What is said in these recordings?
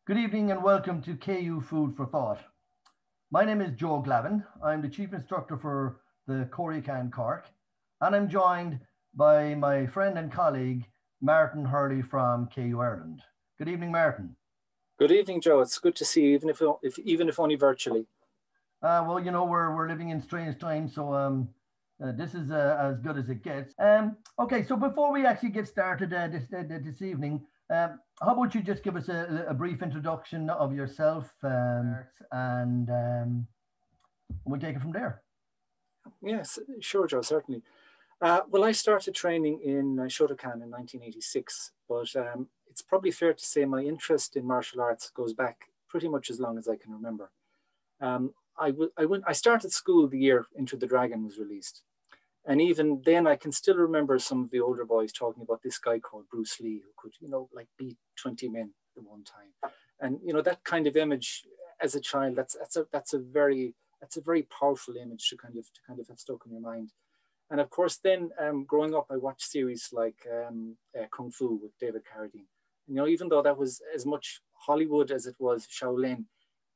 Good evening and welcome to KU Food for Thought. My name is Joe Glavin. I'm the Chief Instructor for the Koryukan Cork, and I'm joined by my friend and colleague, Martin Hurley from KU Ireland. Good evening, Martin. Good evening, Joe. It's good to see you, even if only virtually. Well, you know, we're living in strange times, so this is as good as it gets. Okay, so before we actually get started this evening, how about you just give us a brief introduction of yourself, and we'll take it from there. Yes, sure, Joe, certainly. Well, I started training in Shotokan in 1986, but it's probably fair to say my interest in martial arts goes back pretty much as long as I can remember. I started school the year Enter the Dragon was released. And even then, I can still remember some of the older boys talking about this guy called Bruce Lee, who could, you know, like beat 20 men at one time. And, you know, that kind of image as a child, that's a very powerful image to kind of have stuck in your mind. And of course, then growing up, I watched series like Kung Fu with David Carradine. You know, even though that was as much Hollywood as it was Shaolin,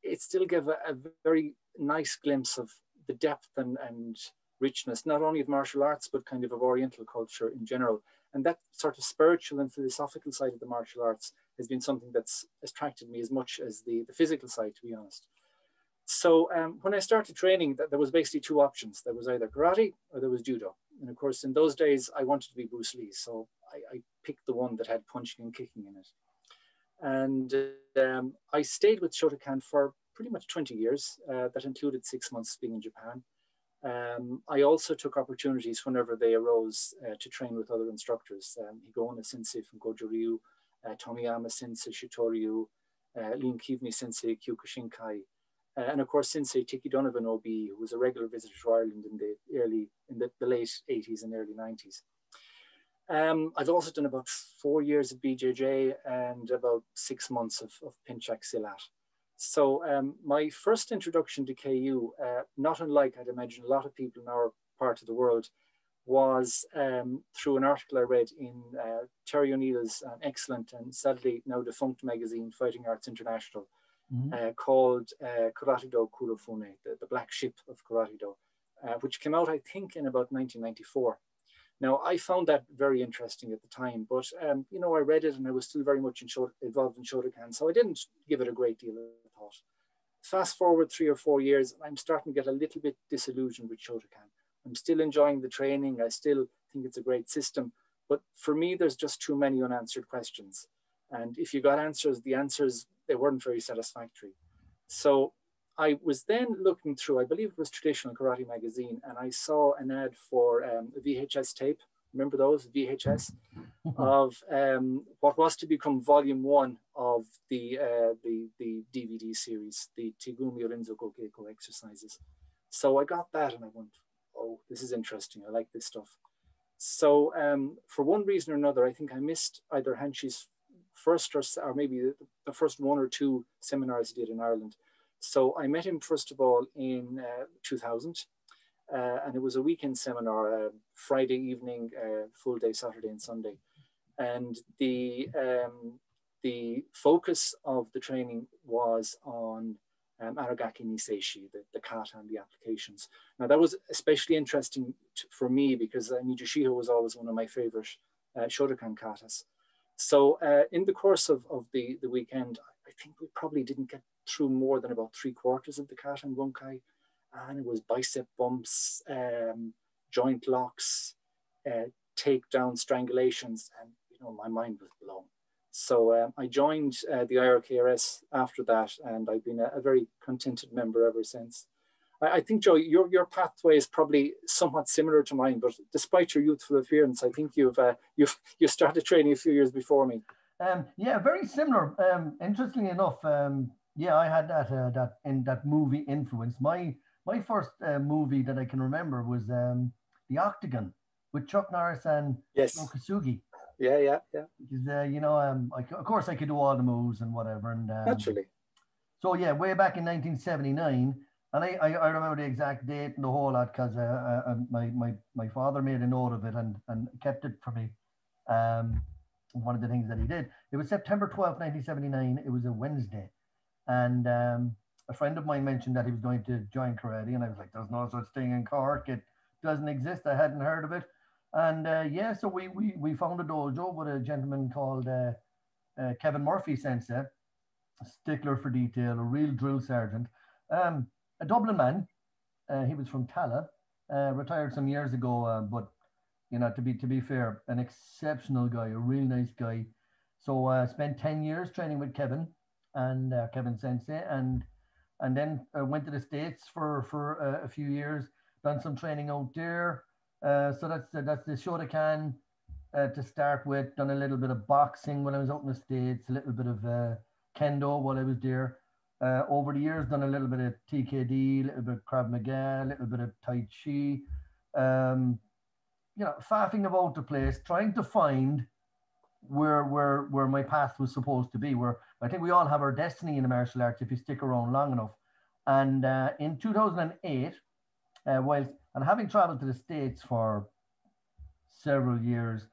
it still gave a very nice glimpse of the depth and richness, not only of martial arts, but kind of Oriental culture in general. And that sort of spiritual and philosophical side of the martial arts has been something that's attracted me as much as the physical side, to be honest. So when I started training, there was basically two options. There was either karate or there was judo. And of course, in those days, I wanted to be Bruce Lee. So I picked the one that had punching and kicking in it. And I stayed with Shotokan for pretty much 20 years. That included 6 months being in Japan. I also took opportunities whenever they arose to train with other instructors. Higo Sensei from Goju Ryu, Tomiyama Sensei Shitoryu, Lin Kivni Sensei Kyokushinkai, and of course Sensei Tiki Donovan OB, who was a regular visitor to Ireland in the late 80s and early 90s. I've also done about 4 years of BJJ and about 6 months of Pinchak Silat. So my first introduction to KU, not unlike I'd imagine a lot of people in our part of the world, was through an article I read in Terry O'Neill's excellent and sadly now defunct magazine, Fighting Arts International, called Karate Do Kurofune, the Black Ship of Karate Do, which came out, I think, in about 1994. Now, I found that very interesting at the time, but, you know, I read it and I was still very much involved in Shotokan, so I didn't give it a great deal of thought. Fast forward 3 or 4 years, I'm starting to get a little bit disillusioned with Shotokan. I'm still enjoying the training. I still think it's a great system, but for me, there's just too many unanswered questions. And if you got answers, the answers, they weren't very satisfactory. So I was then looking through, I believe it was Traditional Karate magazine, and I saw an ad for a VHS tape. Remember those, VHS, of what was to become volume 1 of the DVD series, the Tigumi Rinzo Gokeko exercises. So I got that and I went, oh, this is interesting. I like this stuff. So for one reason or another, I think I missed either Hanshi's first or maybe the first 1 or 2 seminars he did in Ireland. So I met him, first of all, in 2000, and it was a weekend seminar, Friday evening, full day, Saturday and Sunday. And the focus of the training was on Aragaki Niseishi, the kata and the applications. Now that was especially interesting for me because Nijushiho was always one of my favorite Shotokan katas. So in the course of the weekend, I think we probably didn't get through more than about 3/4 of the kata and gonkai, and it was bicep bumps, joint locks, takedown strangulations, and you know my mind was blown. So I joined the IRKRS after that, and I've been a very contented member ever since. I think, Joe, your pathway is probably somewhat similar to mine, but despite your youthful appearance, I think you started training a few years before me. Yeah, very similar. Interestingly enough, yeah, I had that movie influence. My first movie that I can remember was The Octagon with Chuck Norris and Okasugi. Yeah. Because you know, of course I could do all the moves and whatever. And naturally. So yeah, way back in 1979, and I remember the exact date and the whole lot because my father made a note of it and kept it for me. One of the things that he did. It was September 12th, 1979. It was a Wednesday. And a friend of mine mentioned that he was going to join karate. And I was like, there's no such thing in Cork. It doesn't exist. I hadn't heard of it. And yeah, so we found a dojo with a gentleman called Kevin Murphy Sensei, a stickler for detail, a real drill sergeant, a Dublin man. He was from Tala, retired some years ago, but you know, to be fair, an exceptional guy, a real nice guy. So spent 10 years training with Kevin and Kevin Sensei, and then went to the States for a few years, done some training out there. So that's the Shotokan to start with. Done a little bit of boxing when I was out in the States, a little bit of kendo while I was there. Over the years, done a little bit of TKD, a little bit of Krav Maga, a little bit of Tai Chi. You know, faffing about the place, trying to find where my path was supposed to be. Where I think we all have our destiny in the martial arts if you stick around long enough. And in 2008, and having traveled to the States for several years,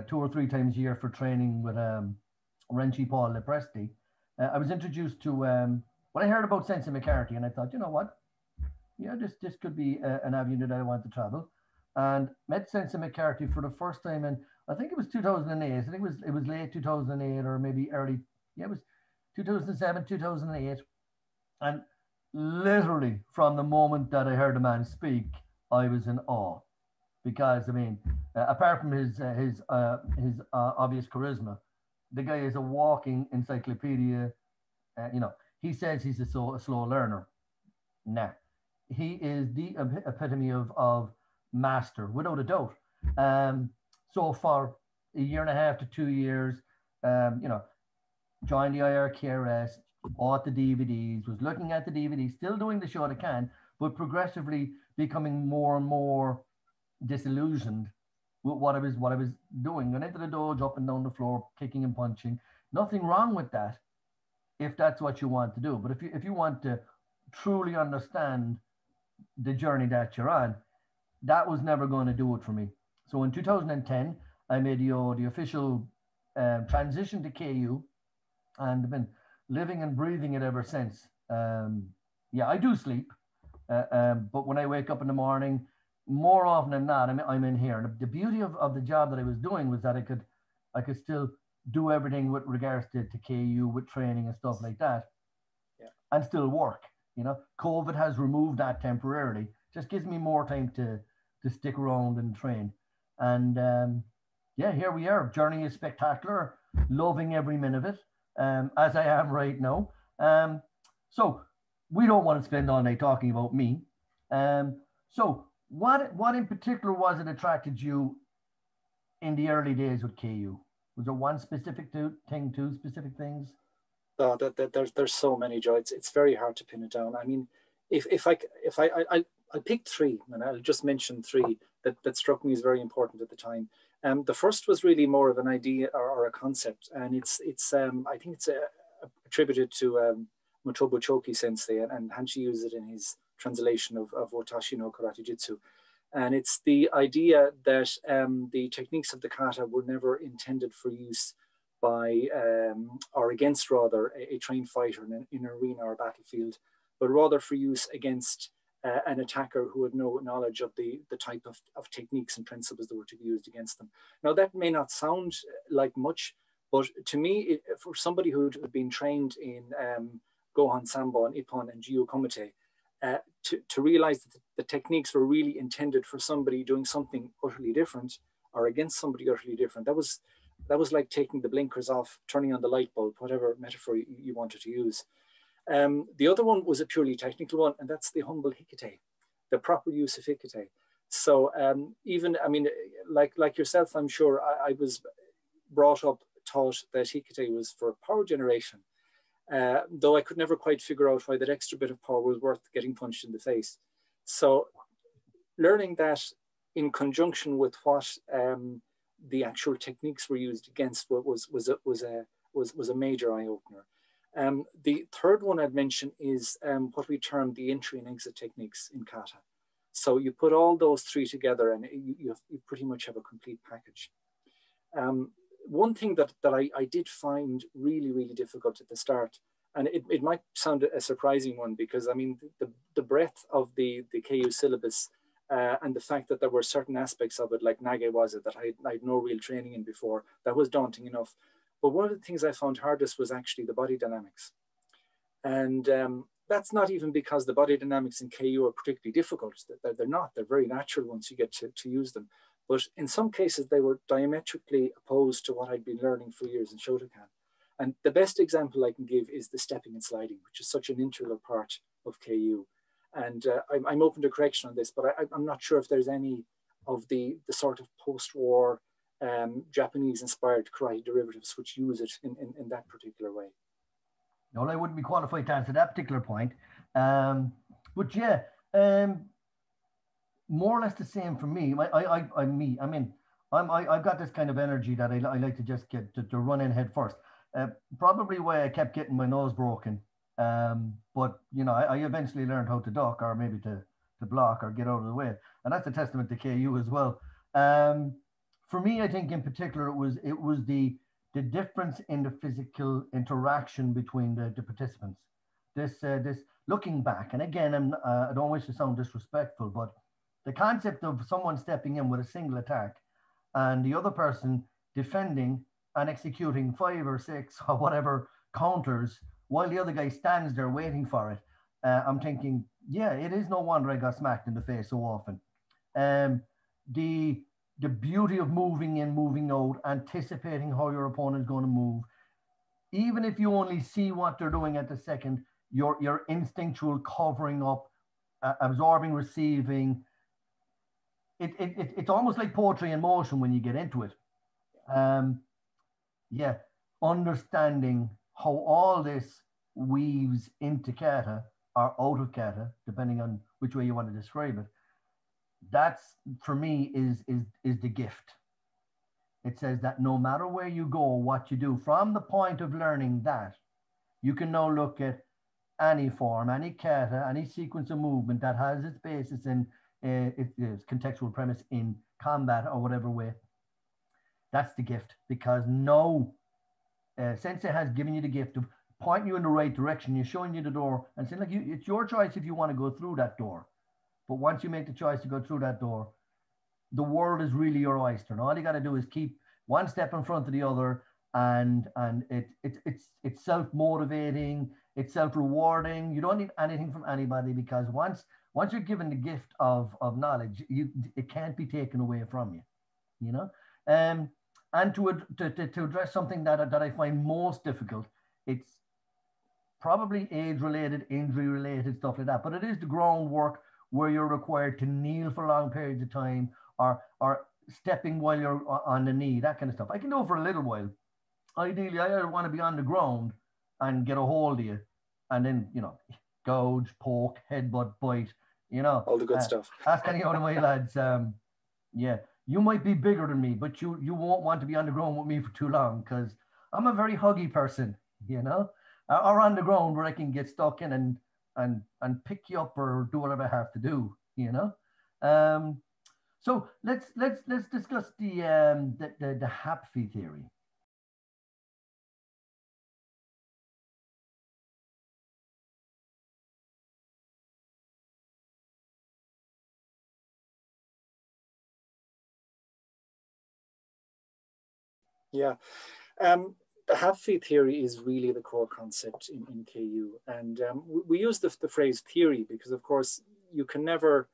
2 or 3 times a year for training with Renchi Paul Lepresti, I was introduced to when I heard about Sensei McCarthy, and I thought, you know what, yeah, this could be an avenue that I want to travel, and met Sensei McCarthy for the first time, and I think it was 2008. I think it was late 2008 or maybe early, yeah, it was 2007, 2008, and literally from the moment that I heard the man speak, I was in awe, because I mean, apart from his obvious charisma, the guy is a walking encyclopedia. You know, he says he's a slow learner. Nah, he is the epitome of master, without a doubt. So for a year and a half to 2 years, you know, joined the IRKRS, bought the DVDs, was looking at the DVDs, still doing the Shotokan, but progressively becoming more and more disillusioned with what I was doing. Went into the dojo, up and down the floor, kicking and punching. Nothing wrong with that, if that's what you want to do. But if you want to truly understand the journey that you're on, that was never going to do it for me. So in 2010, I made the official transition to KU, and I've been living and breathing it ever since. Yeah, I do sleep, but when I wake up in the morning, more often than not, I'm in here. And the beauty of the job that I was doing was that I could still do everything with regards to KU, with training and stuff like that, yeah, and still work. You know, COVID has removed that temporarily. Just gives me more time to stick around and train. And yeah, here we are. Journey is spectacular. Loving every minute of it, as I am right now. So we don't want to spend all night talking about me. So what in particular was it attracted you in the early days with KU? Was there one specific thing, 2 specific things? Oh, there's so many, Joe. It's very hard to pin it down. I mean, if I picked 3, and I'll just mention 3 that struck me as very important at the time. The first was really more of an idea or a concept, and it's I think it's attributed to Motobu Choki Sensei, and Hanshi uses it in his translation of Watashi no Karate Jitsu. And it's the idea that the techniques of the kata were never intended for use by or against rather a trained fighter in an arena or battlefield, but rather for use against an attacker who had no knowledge of the type of techniques and principles that were to be used against them. Now that may not sound like much, but to me, for somebody who had been trained in Gohan Sambo and Ippon and Jiu Komite, to realize that the techniques were really intended for somebody doing something utterly different or against somebody utterly different, that was like taking the blinkers off, turning on the light bulb, whatever metaphor you wanted to use. The other one was a purely technical one, and that's the humble hikite, the proper use of hikite. So even, I mean, like yourself, I'm sure I was brought up, taught that hikite was for power generation, though I could never quite figure out why that extra bit of power was worth getting punched in the face. So learning that in conjunction with what the actual techniques were used against was a major eye-opener. The third one I'd mention is what we term the entry and exit techniques in kata. So you put all those 3 together and you pretty much have a complete package. one thing that I did find really, really difficult at the start, and it might sound a surprising one, because I mean, the breadth of the KU syllabus and the fact that there were certain aspects of it, like Nage was it, that I had no real training in before, that was daunting enough. But one of the things I found hardest was actually the body dynamics. And that's not even because the body dynamics in KU are particularly difficult. They're not. They're very natural once you get to use them. But in some cases, they were diametrically opposed to what I'd been learning for years in Shotokan. And the best example I can give is the stepping and sliding, which is such an integral part of KU. And I'm open to correction on this, but I'm not sure if there's any of the sort of post-war Japanese-inspired karate derivatives which use it in that particular way. No, I wouldn't be qualified to answer that particular point. But yeah, more or less the same for me. I've got this kind of energy that I like to just get to run in head first. Probably why I kept getting my nose broken. But you know, I eventually learned how to duck, or maybe to block or get out of the way. And that's a testament to KU as well. For me, I think in particular, it was the difference in the physical interaction between the participants. This looking back, and again, I don't wish to sound disrespectful, but the concept of someone stepping in with a single attack and the other person defending and executing 5 or 6 or whatever counters while the other guy stands there waiting for it. I'm thinking, yeah, it is no wonder I got smacked in the face so often. The beauty of moving in, moving out, anticipating how your opponent is going to move. Even if you only see what they're doing at the second, your instinctual covering up, absorbing, receiving. It's almost like poetry in motion when you get into it. Yeah, understanding how all this weaves into kata or out of kata, depending on which way you want to describe it. That's, for me, is the gift. It says that no matter where you go, what you do, from the point of learning that, you can now look at any form, any kata, any sequence of movement that has its basis in its contextual premise in combat or whatever way. That's the gift, because no sensei has given you the gift of pointing you in the right direction. You're showing you the door and saying, like, it's your choice if you want to go through that door. But once you make the choice to go through that door, the world is really your oyster. And all you got to do is keep one step in front of the other, and it's self-motivating, it's self-rewarding. You don't need anything from anybody, because once you're given the gift of knowledge, it can't be taken away from you, you know. And to address something that I find most difficult, it's probably age-related, injury-related, stuff like that. But it is the groundwork where you're required to kneel for long periods of time, or stepping while you're on the knee, that kind of stuff. I can do it for a little while. Ideally, I want to be on the ground and get a hold of you, and then, you know, gouge, poke, headbutt, bite, you know. All the good stuff. Ask any one of my lads. Yeah, you might be bigger than me, but you won't want to be on the ground with me for too long, because I'm a very huggy person, you know, or on the ground where I can get stuck in and pick you up or do whatever I have to do, you know. So let's discuss the HAPV-Theory. Yeah. The HAPV-Theory is really the core concept in KU. And we use the phrase theory because, of course, it can never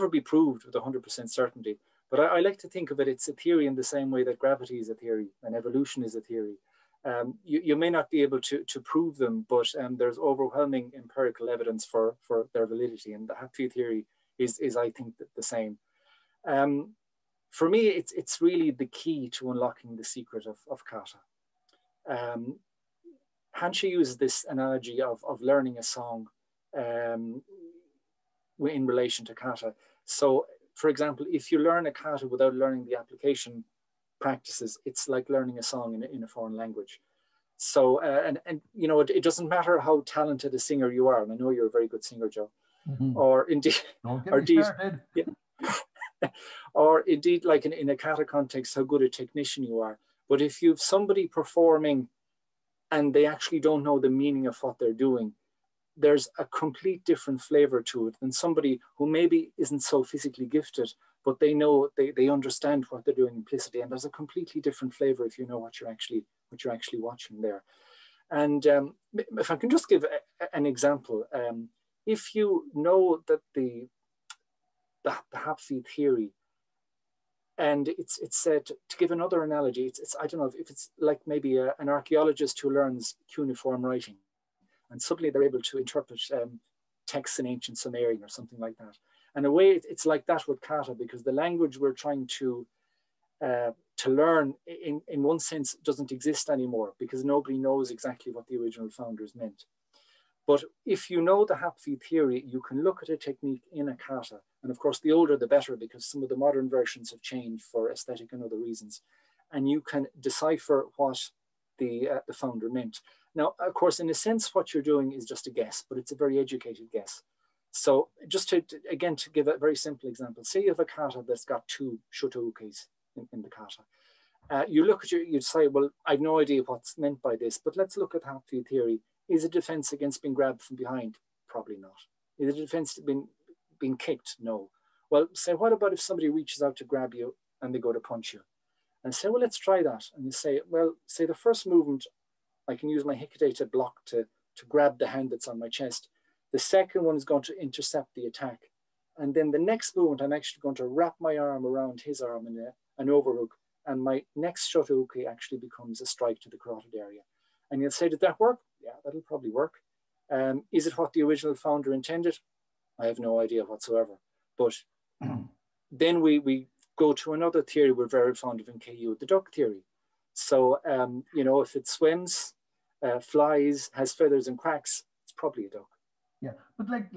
be proved with 100% certainty. But I like to think of it, it's a theory in the same way that gravity is a theory and evolution is a theory. You may not be able to prove them, but there's overwhelming empirical evidence for their validity. And the HAPV-Theory is I think, the same. For me, it's really the key to unlocking the secret of kata. Hansha uses this analogy of learning a song in relation to kata. So, for example, if you learn a kata without learning the application practices, it's like learning a song in a foreign language. So, and you know, it doesn't matter how talented a singer you are, and I know you're a very good singer, Joe, or indeed, or indeed, like in a kata context, how good a technician you are. But if you've somebody performing and they actually don't know the meaning of what they're doing, there's a complete different flavor to it than somebody who maybe isn't so physically gifted, but they know, they understand what they're doing implicitly. And there's a completely different flavor if you know what you're actually watching there. And if I can just give an example, if you know that the HAPV-Theory, and it's said, to give another analogy, it's I don't know if it's like maybe an archaeologist who learns cuneiform writing, and suddenly they're able to interpret texts in ancient Sumerian or something like that. And in a way, it's like that with Kata, because the language we're trying to learn, in one sense, doesn't exist anymore, because nobody knows exactly what the original founders meant. But if you know the HAPV-Theory, you can look at a technique in a kata. And of course, the older, the better, because some of the modern versions have changed for aesthetic and other reasons. And you can decipher what the founder meant. Now, of course, in a sense, what you're doing is just a guess, but it's a very educated guess. So just to give a very simple example, say you have a kata that's got 2 shotoukes in the kata. You look at you say, well, I've no idea what's meant by this, but let's look at HAPV-Theory. Is it defense against being grabbed from behind? Probably not. Is it defense being kicked? No. Well, say, what about if somebody reaches out to grab you and they go to punch you? And say, well, let's try that. And you say, well, say the first movement, I can use my hikide to block to grab the hand that's on my chest. The second one is going to intercept the attack. And then the next movement, I'm actually going to wrap my arm around his arm in an overhook. And my next shotouki actually becomes a strike to the carotid area. And you'll say, did that work? Yeah, that'll probably work. Is it what the original founder intended? I have no idea whatsoever. But then we go to another theory we're very fond of in KU, the duck theory. So, you know, if it swims, flies, has feathers and quacks, it's probably a duck. Yeah, but like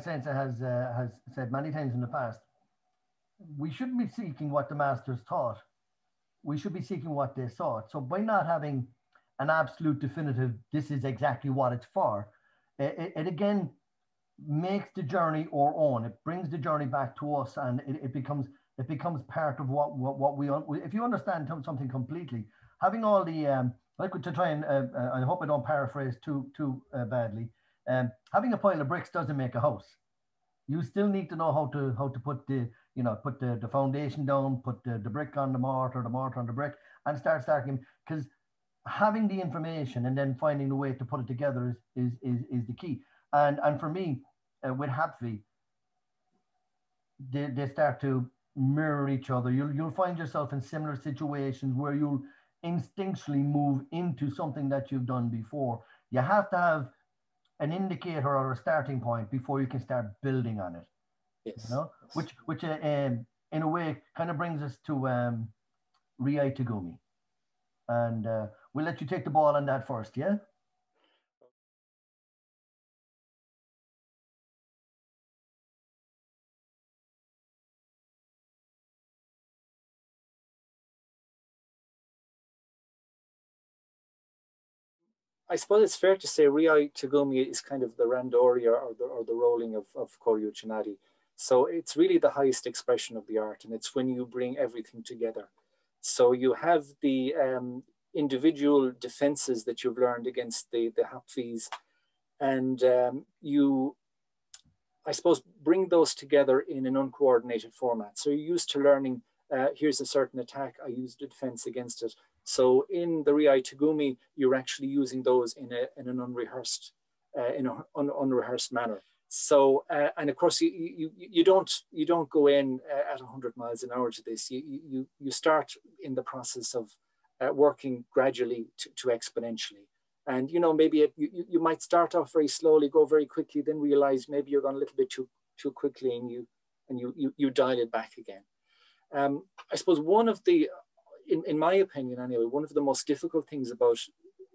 Sensei has said many times in the past, we shouldn't be seeking what the masters taught. We should be seeking what they sought. So by not having an absolute definitive, this is exactly what it's for, it again makes the journey our own. It brings the journey back to us, and it becomes part of what we if you understand something completely, having all the like to try and I hope I don't paraphrase too badly. Having a pile of bricks doesn't make a house. You still need to know how to put the foundation down, put the brick on the mortar on the brick, and start stacking. Because having the information and then finding the way to put it together is the key. And for me, with HAPV, they start to mirror each other. You'll find yourself in similar situations where you'll instinctually move into something that you've done before. You have to have an indicator or a starting point before you can start building on it. Yes. You know, which in a way kind of brings us to Riya Tagumi, and we'll let you take the ball on that first, yeah. I suppose it's fair to say Riya Tagumi is kind of the randori or the rolling of Koryu Uchinadi. So it's really the highest expression of the art, and it's when you bring everything together. So you have the individual defenses that you've learned against the HAPVs, and you, I suppose, bring those together in an uncoordinated format. So you're used to learning, here's a certain attack, I used a defense against it. So in the Riya Tagumi, you're actually using those in an unrehearsed, unrehearsed manner. So and of course you don't go in at 100 miles an hour to this. You start in the process of working gradually to exponentially. And you know, maybe you might start off very slowly, go very quickly, then realize maybe you're going a little bit too quickly, and you dial it back again. I suppose one of the, in my opinion anyway, one of the most difficult things about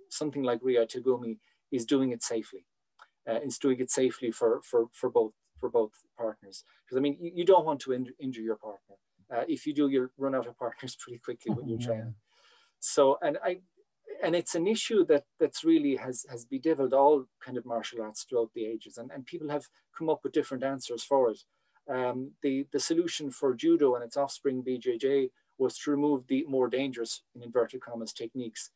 something like Riya Tagumi is doing it safely. It's doing it safely for both partners. Because I mean, you don't want to injure your partner. If you do, you'll run out of partners pretty quickly when you're training. So, and it's an issue that's really has bedeviled all kind of martial arts throughout the ages, and people have come up with different answers for it. The solution for judo and its offspring BJJ was to remove the more dangerous, in inverted commas, techniques,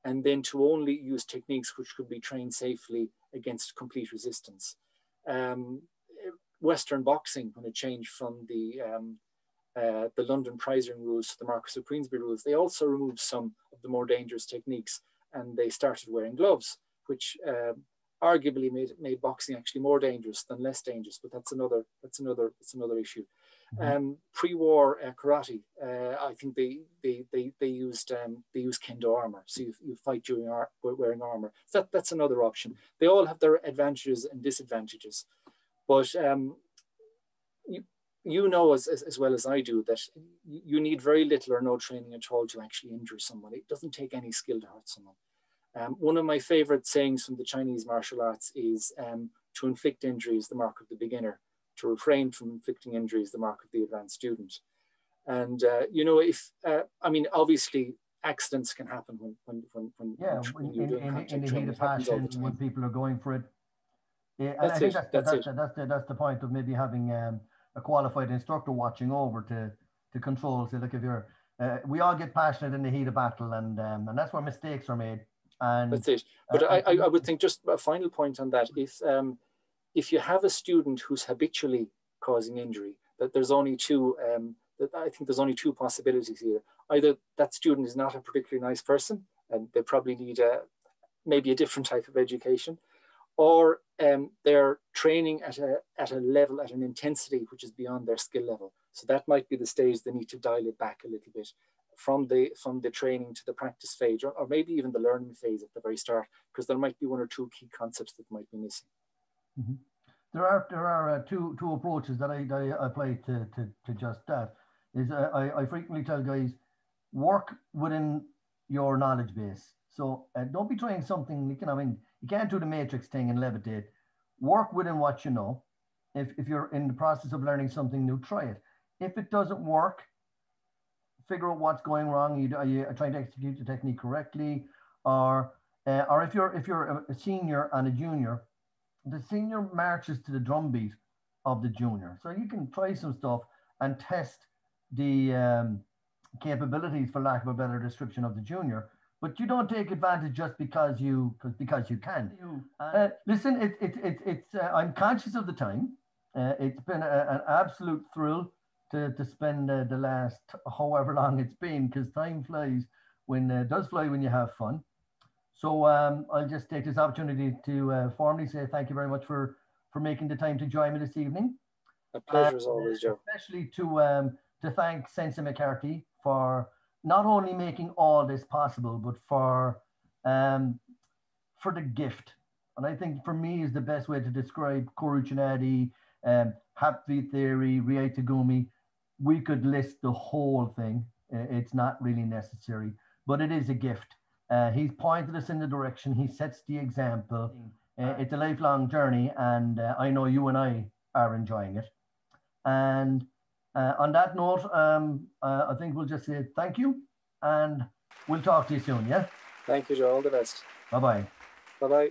and then to only use techniques which could be trained safely against complete resistance. Western boxing, when it changed from the London prizing rules to the Marquess of Queensberry rules, they also removed some of the more dangerous techniques, and they started wearing gloves, which arguably made boxing actually more dangerous than less dangerous. But that's another issue. Pre-war karate, I think they used kendo armor, so you fight during wearing armor. So that's another option. They all have their advantages and disadvantages, but you know as well as I do that you need very little or no training at all to actually injure someone. It doesn't take any skill to hurt someone. One of my favorite sayings from the Chinese martial arts is to inflict injury is the mark of the beginner. To refrain from inflicting injury is the mark of the advanced student. And, you know, I mean, obviously accidents can happen when you're doing contact training. In the heat of passion, when people are going for it. Yeah, and I think that's the point of maybe having a qualified instructor watching over to control. So look, if you're, we all get passionate in the heat of battle, and that's where mistakes are made. And that's it. But I would think, just a final point on that, if you have a student who's habitually causing injury, that there's only two, I think there's only two possibilities here. Either that student is not a particularly nice person, and they probably need maybe a different type of education, or they're training at a level, at an intensity which is beyond their skill level. So that might be the stage they need to dial it back a little bit from the training to the practice phase, or maybe even the learning phase at the very start, because there might be one or two key concepts that might be missing. Mm-hmm. There are two approaches that I apply to just that. Is I frequently tell guys, work within your knowledge base. So don't be trying something. I mean, you can't do the matrix thing and levitate. Work within what you know. If you're in the process of learning something new, try it. If it doesn't work, figure out what's going wrong. Are you trying to execute the technique correctly, or if you're a senior and a junior, the senior marches to the drum beat of the junior. So you can try some stuff and test the capabilities, for lack of a better description, of the junior. But you don't take advantage just because you can. Listen, it's I'm conscious of the time. It's been an absolute thrill to spend the last however long it's been, because time flies when does fly when you have fun. So I'll just take this opportunity to formally say thank you very much for making the time to join me this evening. A pleasure as always, Joe. Especially to thank Sensei McCarthy for not only making all this possible, but for the gift. And I think for me is the best way to describe Koryu Uchinadi, HAPV-Theory, Riya Tagumi. We could list the whole thing. It's not really necessary, but it is a gift. He's pointed us in the direction. He sets the example. It's a lifelong journey, and I know you and I are enjoying it. And on that note, I think we'll just say thank you, and we'll talk to you soon, yeah? Thank you, Joe. All the best. Bye-bye. Bye-bye.